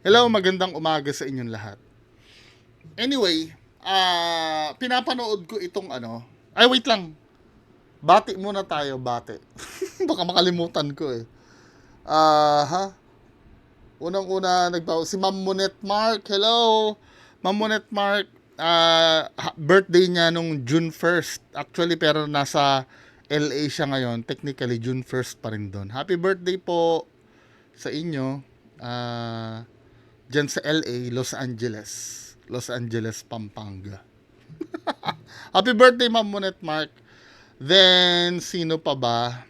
Hello, magandang umaga sa inyong lahat. Anyway, pinapanood ko itong ano. Ay, wait lang. Bati muna tayo, bati. Baka makalimutan ko eh. Ha? Unang-una, si Ma'am Monet Mark. Hello, Ma'am Monet Mark. Birthday niya nung June 1st. Actually, pero nasa LA siya ngayon. Technically, June 1st pa rin doon. Happy birthday po sa inyo. Diyan sa LA, Los Angeles. Los Angeles, Pampanga. Happy birthday, Ma'am Monet Mark. Then, sino pa ba?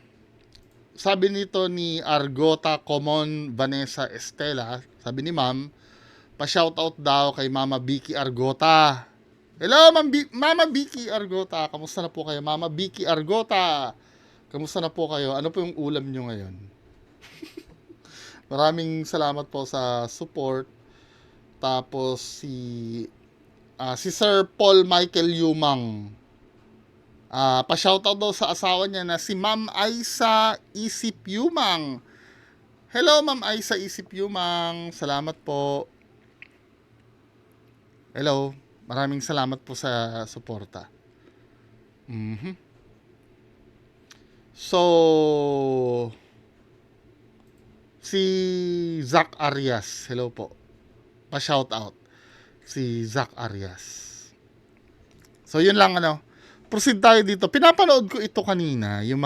Sabi nito ni Argota Common Vanessa Estela, sabi ni Ma'am, pa-shoutout daw kay Mama Vicky Argota. Hello, Mama Vicky Argota. Kamusta na po kayo, Mama Vicky Argota? Kamusta na po kayo? Ano po yung ulam nyo ngayon? Maraming salamat po sa support. Tapos si Sir Paul Michael Yumang. Pa-shoutout daw sa asawa niya na si Ma'am Aisa Isip Yumang. Hello, Ma'am Aisa Isip Yumang. Salamat po. Hello. Maraming salamat po sa suporta. So, si Zach Arias. Hello po. Pa-shoutout. Si Zach Arias. So, yun lang ano. Proceed tayo dito. Pinapanood ko ito kanina, yung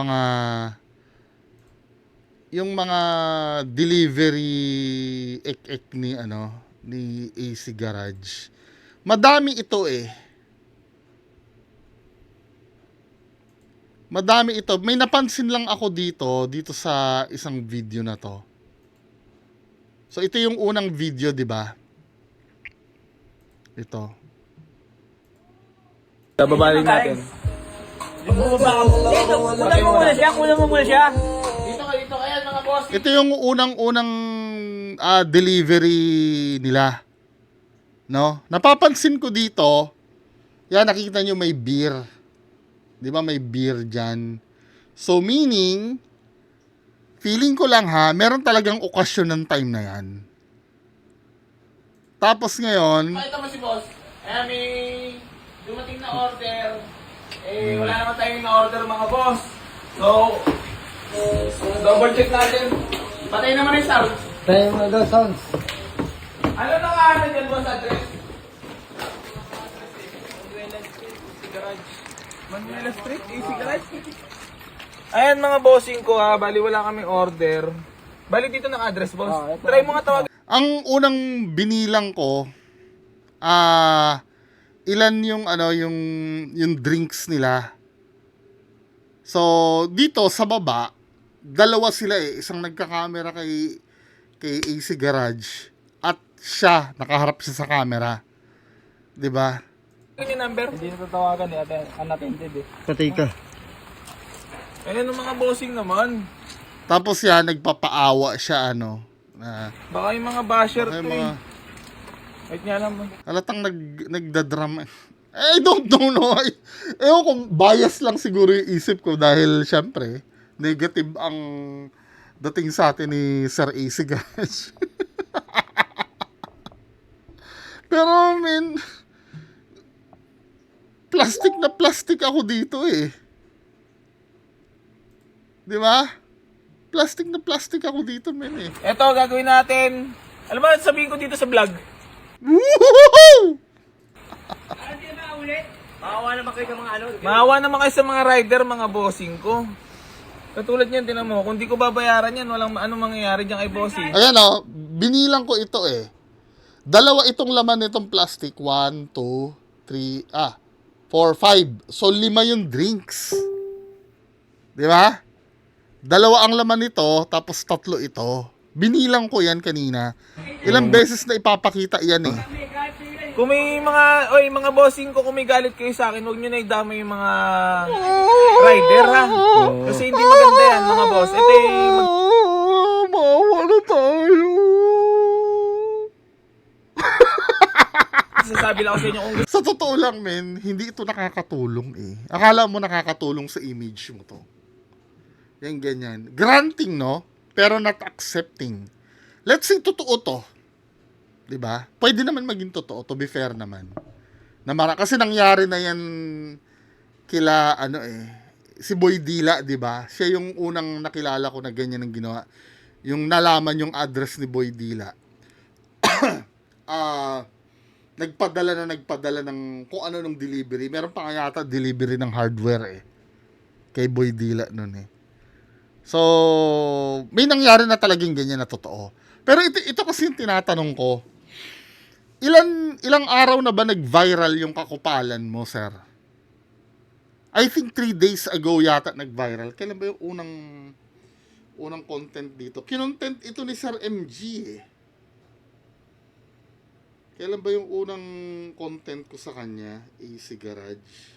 mga delivery ek ni AC Garage. Madami ito eh. Madami ito. May napansin lang ako dito sa isang video na to. So ito yung unang video, 'di ba? Ito. Babalik natin. Kulang mo muna siya. Dito kaya mga boss. Ito yung unang-unang delivery nila. No? Napapansin ko dito, yan nakikita nyo may beer. 'Di ba may beer diyan? So meaning feeling ko lang meron talagang okasyon ng time na yan. Tapos ngayon, Ito mo si boss. May dumating na order. Wala naman tayong na-order mga boss. So, double check natin. Patay naman yung sound. Tayo mo daw sounds. Ano na nga dyan boss address? Manuela Street, AC Garage. Ayan mga bossing ko bali wala kaming order. Bali dito ng address boss. Try mo nga tawag. ang unang binilang ko, ilan yung drinks nila. So, dito sa baba, dalawa sila eh. Isang nagka-camera kay AC Garage at siya, nakaharap siya sa camera. 'Di ba? Ano yung number? Hindi na tatawagan eh, unattended eh. Patay ka. Ayan ang mga bossing naman. Tapos yan, nagpapaawa siya Baka yung mga basher ay to mga Wait nga lang. halatang nagdadrama. I don't know. Ewan kung bias lang siguro yung isip ko dahil syempre, negative ang dating sa atin ni Sir AC Garage. Pero plastic ako dito eh. Di ba? Plastic ako dito, men eh. Eto, gagawin natin. Alam mo, sabihin ko dito sa vlog. Woohoo! Maawa naman kayo sa mga rider, mga bossing ko. Katulad niyan, tinan mo, kung di ko babayaran yan, walang anong mangyayari diyan kay bossing. Ayan binilang ko ito eh. Dalawa itong laman nitong plastic. 1, 2, 3, 4, 5. So, 5 yung drinks. Di ba? Dalawa ang laman nito, tapos 3 ito. Binilang ko yan kanina. Ilang beses na ipapakita yan eh. Kung may mga bossing ko, kung may galit kayo sa akin, huwag nyo na idamay yung mga rider ha. Kasi hindi maganda yan, mga boss. Ito Maawa na tayo. sasabi lang ako sa inyo kung Sa totoo lang, men, hindi ito nakakatulong eh. Akala mo nakakatulong sa image mo to. Yan ganyan. Granting, no? Pero not accepting. Let's say totoo to. 'Di ba? Pwede naman maging totoo, to be fair naman. Kasi nangyari na yan kila si Boy Dila, 'di ba? Siya yung unang nakilala ko na ganyan ang ginawa. Yung nalaman yung address ni Boy Dila. Nagpadala ng kung ano nung delivery. Meron pa nga yata delivery ng hardware kay Boy Dila noon So, may nangyari na talagang ganyan na totoo. Pero ito kasi yung tinatanong ko. Ilang araw na ba nag-viral yung kakupalan mo, sir? I think 3 days ago yata nag-viral. Kailan ba yung unang content dito? Kinontent ito ni Sir MG Kailan ba yung unang content ko sa kanya? AC Garage.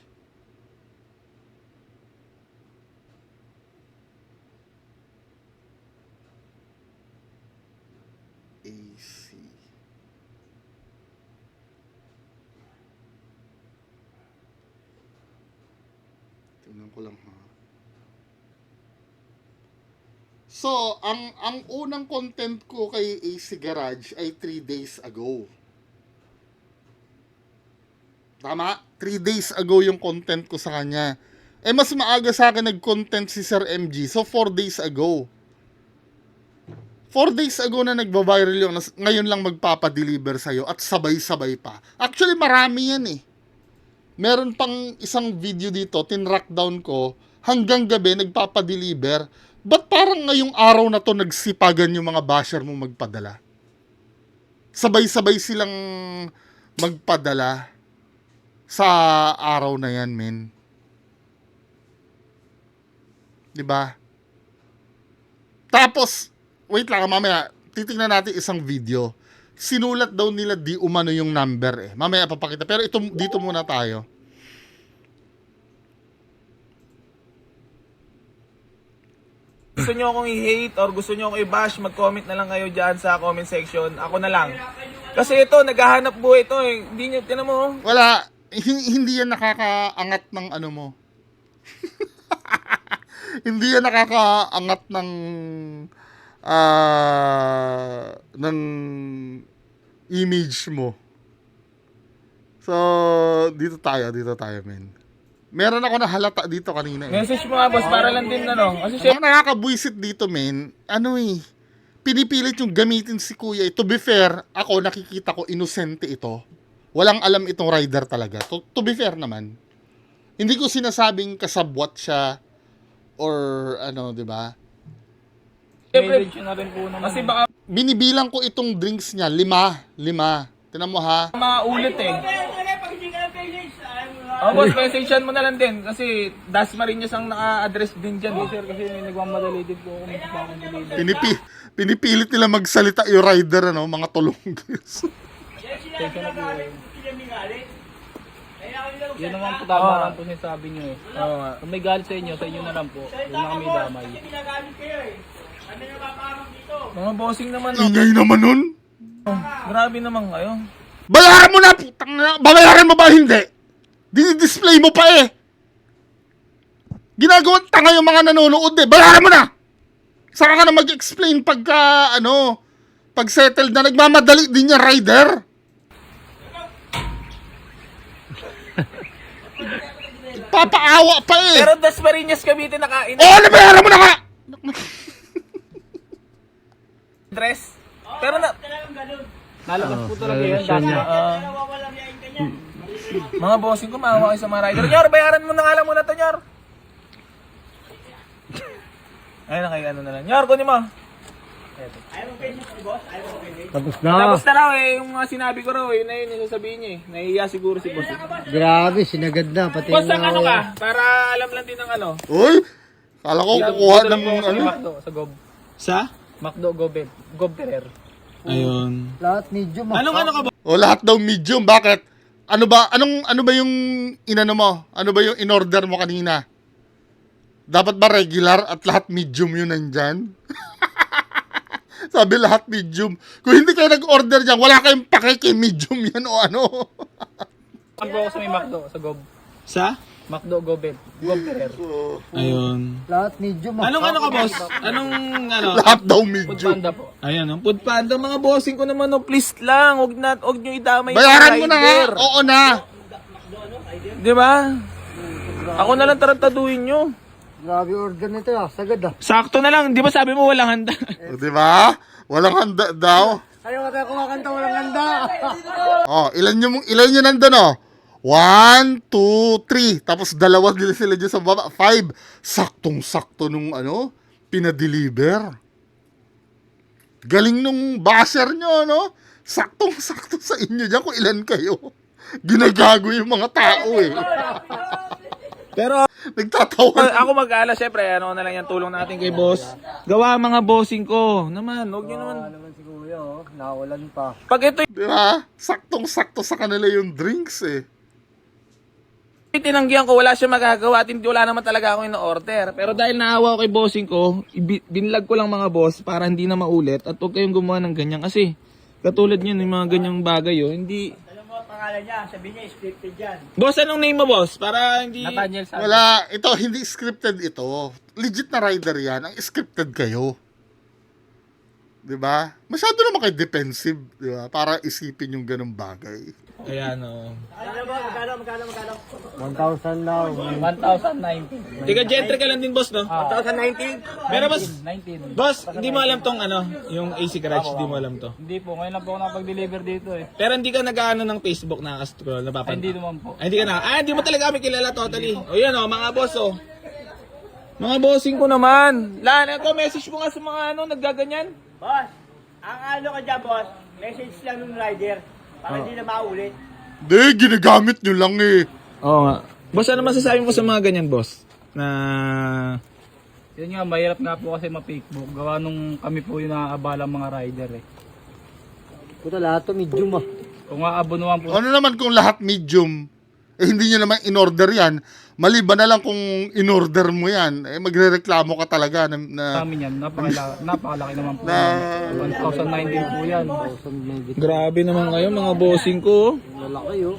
AC. Tingnan ko lang ha. So, ang unang content ko kay AC Garage ay 3 days ago. Tama? 3 days ago yung content ko sa kanya. Mas maaga sa akin nag-content si Sir MG. So, 4 days ago. 4 days ago na nagba-viral yung ngayon lang magpapadeliver sa'yo at sabay-sabay pa. Actually, marami yan Meron pang isang video dito, tinrack down ko, hanggang gabi nagpapadeliver. Ba't parang ngayong araw na to nagsipagan yung mga basher mo magpadala? Sabay-sabay silang magpadala sa araw na yan, men. 'Di ba? Tapos, wait lang, mamaya titingnan natin isang video. Sinulat daw nila di umano yung number Mamaya papakita. Pero dito muna tayo. Gusto nyo akong i-hate or gusto nyo akong i-bash, mag-comment na lang kayo dyan sa comment section. Ako na lang. Kasi ito, naghahanap buhay ito Hindi nyo, tinan mo. Wala. Hindi yan nakakaangat ng ano mo. Hindi yan nakakaangat ng image mo. So, dito tayo, men. Meron ako na halata dito kanina Message mo nga, boss, para lang din Kasi Ang nakakabuisit dito, men, pinipilit yung gamitin si kuya. To be fair, ako nakikita ko inosente ito. Walang alam itong rider talaga. To be fair naman. Hindi ko sinasabing kasabwat siya or di ba? Siyempre, na rin po naman. kasi baka Binibilang ko itong drinks niya, 5. Tinan mo ha. maulit boss, messagean mo na lang din. Kasi Dasmariñas ang naka-address din dyan. Sir, kasi nagmamadali din po ako magpapakong Pinipilit nila magsalita yung rider, mga tulong. Yun naman po tama lang po sinasabi nyo Oo nga. Kung may galit sa inyo na lang po. Huwag na kami damay. Mga bossing naman Ingay naman nun. Grabe naman kayo. Bayaran mo na! Putang na! Babayaran mo ba hindi? Dinidisplay mo pa Ginagawang tanga yung mga nanonood Bayaran mo na! Saka ka na mag-explain pagka, pag settled na nagmamadali din yung rider. Papaawa pa Pero Dasmariñas Cavite nakain nabayaran mo na ka! dress. Pero Lalabas po talaga yan. mga bossing ko, maawa kayo sa mga rider. Nyor, bayaran mo na nga lang muna to, Nyor. Ayun na kayo, na lang. Nyor, kunin mo. Tapos na. Tapos na raw yung mga sinabi ko raw, yun na yun yung sasabihin niya Nahihiya siguro si boss. Grabe, sinagad na. Pati Boss, ang ka? Para alam lang din ng Uy! Kala ko kukuha ng Macdo, sa Gob. Sa? Macdo, Gob Ferrer. Ayun. Lahat medium. Anong ka ba? lahat daw medium. Bakit? Ano ba yung inano mo? Ano ba yung in-order mo kanina? Dapat ba regular at lahat medium yun nandyan? Sabi lahat medium. Kung hindi kayo nag-order dyan, wala kayong pake medium yan o ano. Ang bro ko sa may Macdo, sa Gob. Sa? McDo, Goberer. Ayun. Lahat medium ah. Anong ano ka, boss? Anong ano? Lahat daw Food medyo. Panda po. Ayan, ang Food Panda, mga bossing ko naman, no, please lang, huwag nyo idamay yung Bayaran mo na nga. rider. Oo na. Di ba? Ako na lang tarantaduhin nyo. Grabe order nito ah. Sagad ah. Sakto na lang, di ba sabi mo walang handa? O, di ba? Walang handa daw. Ayaw ka tayo kumakanta walang handa. Oh, ilan nyo nandun, oh? 1, 2, 3. Tapos dalawa nila sila dyan sa baba. 5. Saktong-sakto nung ano, pinadeliver. Galing nung basher nyo, no? Saktong-sakto sa inyo dyan kung ilan kayo. Ginagago yung mga tao, eh. Pero Nagtatawa. ako mag-aala, syempre, ano na lang yung tulong natin kay boss. Gawa mga bossing ko. Naman, huwag nyo naman. Naman si Kuya oh. Nawalan pa. Pag ito Di ba? Saktong-sakto sa kanila yung drinks, eh. tinanggihan ko, wala siya magagawa at hindi wala naman talaga ako in-order. Pero dahil naawa ko kay bossing ko, binlag ko lang mga boss para hindi na maulit at huwag kayong gumawa ng ganyan kasi katulad nyo yung mga ganyang bagay hindi... Alam mo ang pangalan niya, sabi niya scripted yan. Boss, anong name mo boss? Para hindi... Nathaniel Santos. Wala, ito, hindi scripted ito. Legit na rider yan. Ang scripted kayo. Di ba? Masyado naman kayo defensive, di ba? Para isipin yung ganung bagay. Kaya no. Magkano? 1,000 daw. 1,090. Tiga gentry ka lang din boss, no? 1,090? Pero boss, 19. boss, hindi mo alam tong ano, yung AC Garage, hindi mo alam to. Hindi po, ngayon lang po ako nakapag-deliver dito eh. Pero hindi ka nag-ano ng Facebook nakaka-scroll, Ay, napapanood. hindi naman po. Ay, hindi ka na. Hindi mo talaga kami kilala totally. O yan mga boss Mga bossing ko naman. Lana ko, message mo nga sa mga naggaganyan. Boss, ang ano ka dyan, boss, message lang ng rider para hindi na maulit. Hindi, ginagamit nyo lang eh. Oo nga. Boss, ano masasabi mo sa mga ganyan, boss? Na... Yun nga, mahirap nga po kasi ma-pickbook. Gawa nung kami po yung naaabala mga rider eh. Puta, lahat to medium ah. Kung aabonuhan po Ano naman kung lahat medium? Hindi nyo naman in-order yan. Maliban na lang kung in-order mo yan. Magre-reklamo ka talaga sa na amin yan, napakalaki naman po. Na- 1,019 po yan. Grabe naman kayo, mga bossing ko. Malaki oh.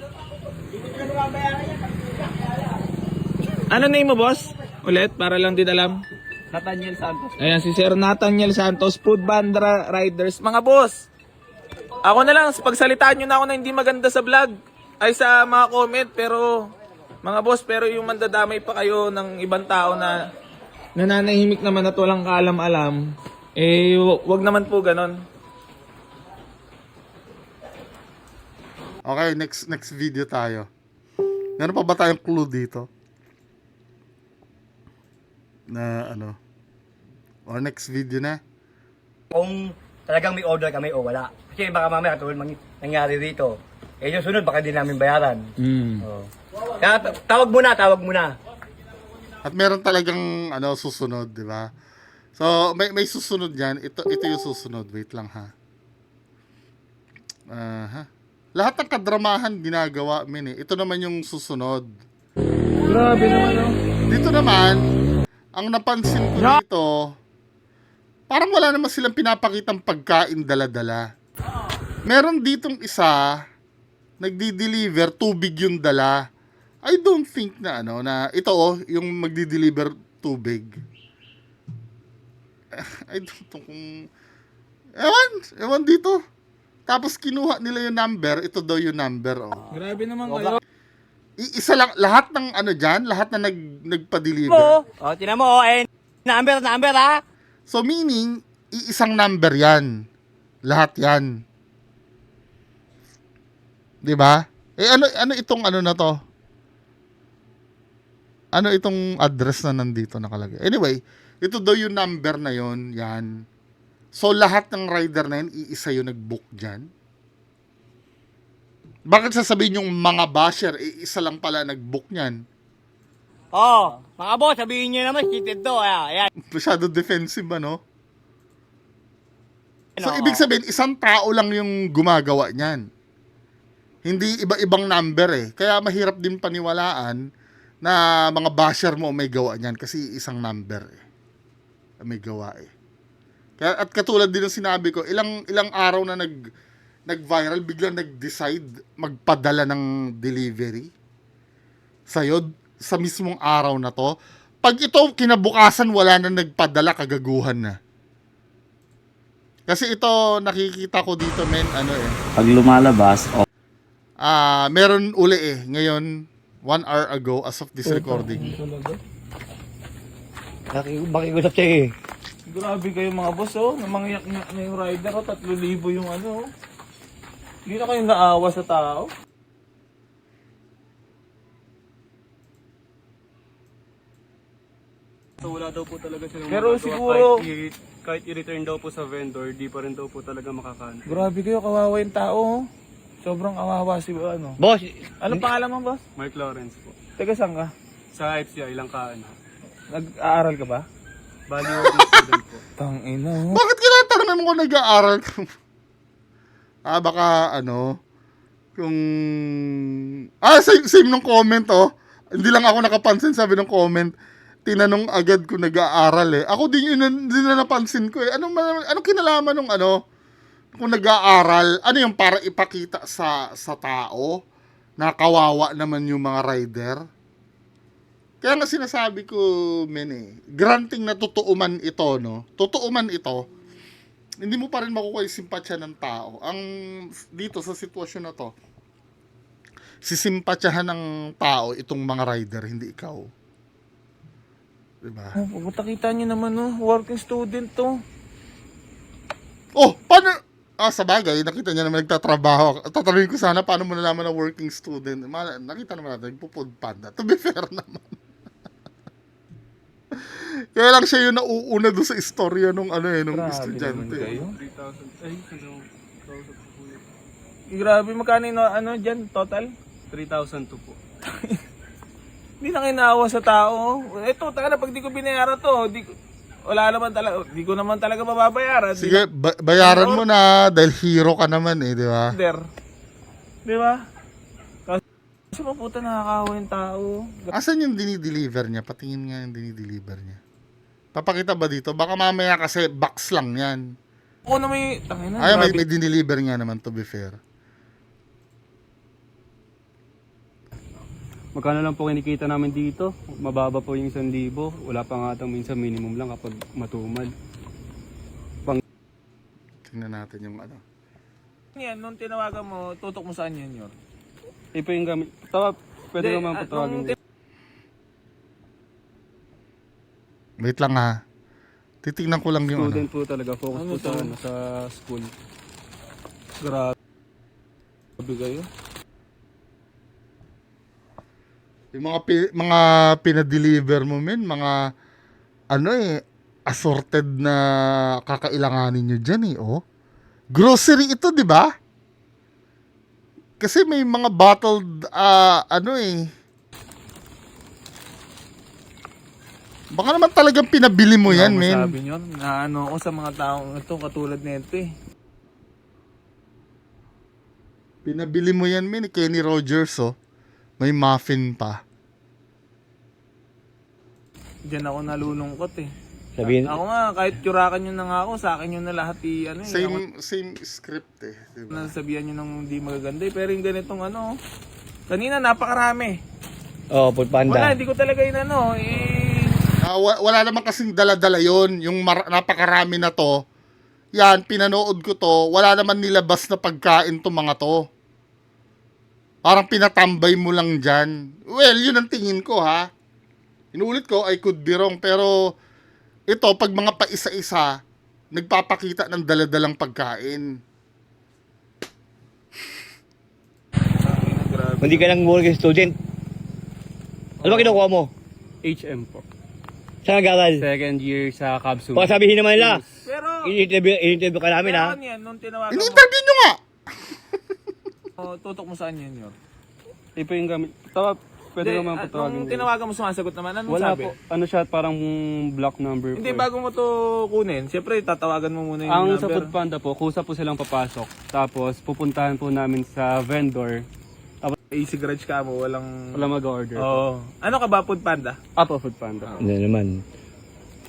Ano name mo, boss? Ulit, para lang din alam. Nathaniel Santos. Ayan, si Sir Nathaniel Santos, Food Bandra Riders. Mga boss, ako na lang, pagsalitaan nyo na ako na hindi maganda sa vlog. Ay sa mga comment, pero mga boss, pero yung mandadamay pa kayo ng ibang tao na nananahimik naman at walang kaalam-alam, wag naman po ganon. okay, next video tayo. Meron pa ba tayong clue dito? Na ano? Or next video na? Kung talagang may order kami o wala. Kasi baka mamaya katulad nangyari rito. Yung sunod baka di namin bayaran. Oh. Kaya tawag muna. At meron talagang susunod, di ba? So, may susunod yan. Ito yung susunod. Wait lang ha. Lahat ng kadramahan ginagawa Ito naman yung susunod. Grabe naman Dito naman, ang napansin ko dito, parang wala naman silang pinapakitang pagkain dala-dala. Meron ditong isa, nagdi-deliver, tubig yung dala. I don't think na na ito yung magdi-deliver tubig. I don't know kung... Ewan dito. Tapos kinuha nila yung number, ito daw yung number, Grabe naman kayo. Isa lang, lahat ng dyan, lahat na nagpa-deliver. Tinan mo, number ha. So meaning, iisang number yan. Lahat yan. 'Di ba? Ano itong na to? Ano itong address na nandito nakalagay? Anyway, ito daw yung number na yon, yan. So lahat ng rider na yan, iisa yung nag-book dyan. Bakit sasabihin yung mga basher, isa lang pala nag-book niyan? Mga boss, sabihin nyo naman, cheated to. Ayan. Masyado defensive, So, ibig sabihin, isang tao lang yung gumagawa niyan. Hindi iba-ibang number Kaya mahirap din paniwalaan na mga basher mo may gawa niyan kasi isang number may gawa Kaya, at katulad din ng sinabi ko, ilang araw na nag-viral, biglang nag-decide magpadala ng delivery sa'yo. sa mismong araw na to. Pag ito kinabukasan, wala na nagpadala, kagaguhan na. Kasi ito, nakikita ko dito, men, ano eh. Pag lumalabas, Meron uli eh. Ngayon, 1 hour ago, as of this recording. Makikusap siya eh. Grabe kayo mga boss, oh. Namangyak na yung rider, oh. 3,000 yung ano, oh. Hindi na kayo naawa sa tao. So wala daw po talaga silang Pero magagawa. siguro- Kahit i-return daw po sa vendor, di pa rin daw po talaga makakanta. Grabe kayo, kawawa yung tao, oh. Sobrang kawawa si ano. Boss, Ano pangalan mo, boss? Mark Lawrence po. Taga saan ka? Sa FCI, Langkaan. Nag-aaral ka ba? Bali working student po. Tangina, oh. Bakit kinatanong mo kung nag-aaral ka? Baka ano, kung... same nung comment, oh. Hindi lang ako nakapansin, sabi ng comment, tinanong agad kung nag-aaral eh. Ako din na napansin ko eh. Anong kinalaman nung ano, kung nag-aaral, ano yung para ipakita sa tao na kawawa naman yung mga rider? Kaya nga sinasabi ko, men eh, granting na totoo man ito, no? Totoo man ito, hindi mo pa rin makukuha yung simpatsya ng tao. Ang dito sa sitwasyon na to, sisimpatsyahan ng tao itong mga rider, hindi ikaw. Diba? Oh, pumunta kita nyo naman, oh. Working student, to. Oh, paano? Sa bagay, nakita niya naman nagtatrabaho. Tatanungin ko sana paano mo nalaman na working student. Nakita naman natin, nagpo-food panda. To be fair naman. Kaya lang siya yung nauuna doon sa istorya nung ano eh, nung Grabe estudyante. naman kayo. 3,000. Ay, ano? 1,000 po po yun. Grabe, magkano yung ano dyan, total? 3,000 to po. Hindi na kinaawa sa tao. Ito, taka na, pag di ko binayaran to, wala naman talaga, di ko naman talaga mababayaran. Sige, bayaran mo na dahil hero ka naman eh, di ba? Di ba? Kasi maputa nakakawa yung tao. Asan yung dinideliver niya? Patingin nga yung dinideliver niya. Papakita ba dito? Baka mamaya kasi box lang yan. Ako na may, tangina, Ay, may grabe. dinideliver nga naman, to be fair. Magkano lang po kinikita namin dito? Mababa po yung 1,000. Wala pa nga itong minsan minimum lang kapag matumad. Tingnan natin yung ano. Yan, nung tinawagan mo, tutok mo saan yun yun? Ipo yung gamit. Tawa, pwede Hindi, naman po tawagin. nung Wait lang ha. Titignan ko lang yung ano. Student po talaga. Focus Ano po sa, to? sa school. Grabe kayo. Yung mga pinadeliver mo, men, mga ano eh, assorted na kakailanganin nyo dyan eh, oh. Grocery ito, di ba? Kasi may mga bottled, ano eh. Baka naman talagang pinabili mo yan, men. Sabi nyo, na ano ako sa mga taong ito, katulad nito eh. Pinabili mo yan, men. Kenny Rogers, oh. May muffin pa. Diyan ako nalulungkot eh. sabihin, Ako nga, kahit turakan nyo na nga ako, sa akin nyo na lahat ano eh. Ako Same script eh. Diba? nasabihan nyo ng hindi magaganda eh. Pero yung ganitong ano, kanina napakarami. food Wala, panda. hindi ko talaga yun ano eh. Wala naman kasing dala-dala yon. Yung napakarami na to. Yan, pinanood ko to. Wala naman nilabas na pagkain to mga to. Parang pinatambay mo lang dyan. Well, yun ang tingin ko ha. Inuulit ko, I could be wrong. Pero ito, pag mga paisa-isa, nagpapakita ng daladalang pagkain. Hindi ka lang working student. Ano ba kinukuha mo? HM po. Saan nag-aral? Second year sa Kabsu. Baka sabihin naman nila, Pero, in-interview ka namin ha. pero yan, nung tinawagan mo, In-interview nyo nga! tutok mo saan yun yun? Ipo yung gamit. Tawa, pwede Hindi, naman po tawagin. nung tinawagan mo sumasagot naman, anong Wala sabi? po. Ano siya, parang block number Hindi, po. bago mo to kunin, siyempre tatawagan mo muna yung Ang number. sa Foodpanda po, kusa po silang papasok. Tapos pupuntahan po namin sa vendor. Easy garage ka mo, walang... Wala mag-order. Oo. Ano ka ba, Food Panda? Apo Foodpanda. Ano naman.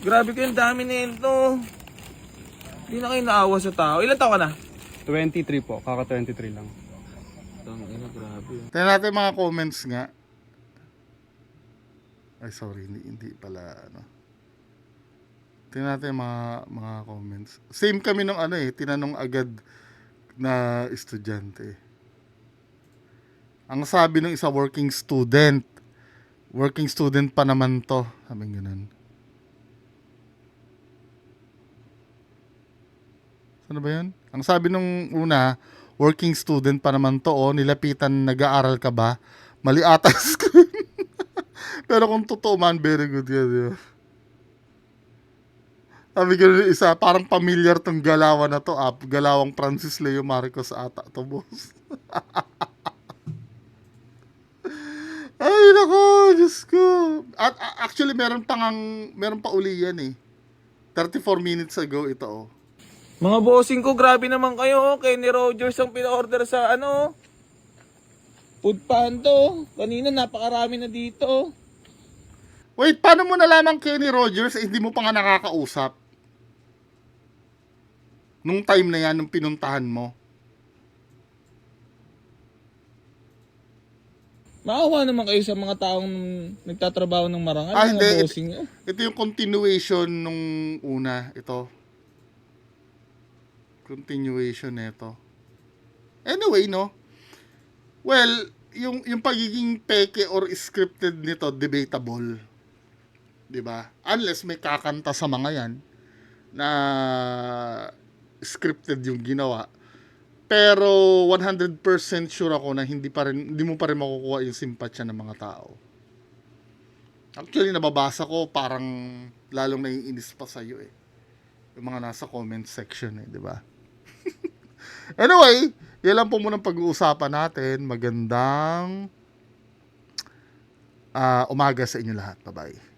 Grabe ko yung dami nito. Hindi na kayo naawa sa tao. Ilan taon ka na? 23 po, kaka 23 lang. Grabe. Tingnan natin mga comments nga. Ay, sorry, hindi pala, ano. Tingnan natin yung mga comments. Same kami nung ano eh, tinanong agad na estudyante. Ang sabi ng isa, working student. Working student pa naman to. Sabi ganun. Ano ba yun? Ang sabi nung una, working student pa naman to, oh, nilapitan, nag-aaral ka ba? Mali ata screen. Pero kung totoo man, very good yan. Di ba? Sabi ko yung isa, parang familiar tong galawan na to. Galawang Francis Leo Marcos ata to, boss. Ay, nako, Diyos ko. At actually, meron pa uli yan eh. 34 minutes ago ito, oh. Mga bossing ko, grabe naman kayo. Kenny Rogers ang pina-order sa ano. Food Panda. Kanina napakarami na dito. Wait, paano mo nalaman Kenny Rogers eh, hindi mo pa nga nakakausap? Nung time na yan, nung pinuntahan mo. Maawa naman kayo sa mga taong nagtatrabaho ng marangal. Ah, mga hindi. bossing nyo. Ito yung continuation nung una. Ito. Continuation nito. Anyway, no? Well, yung pagiging peke or scripted nito, debatable. 'Di ba? Unless may kakanta sa mga yan na scripted yung ginawa. Pero 100% sure ako na hindi mo pa rin makukuha yung simpatsya ng mga tao. Actually, nababasa ko parang lalong naiinis pa sa'yo eh. Yung mga nasa comment section eh, di ba? Anyway, yan lang po muna pag-uusapan natin. Magandang umaga sa inyo lahat. Bye-bye.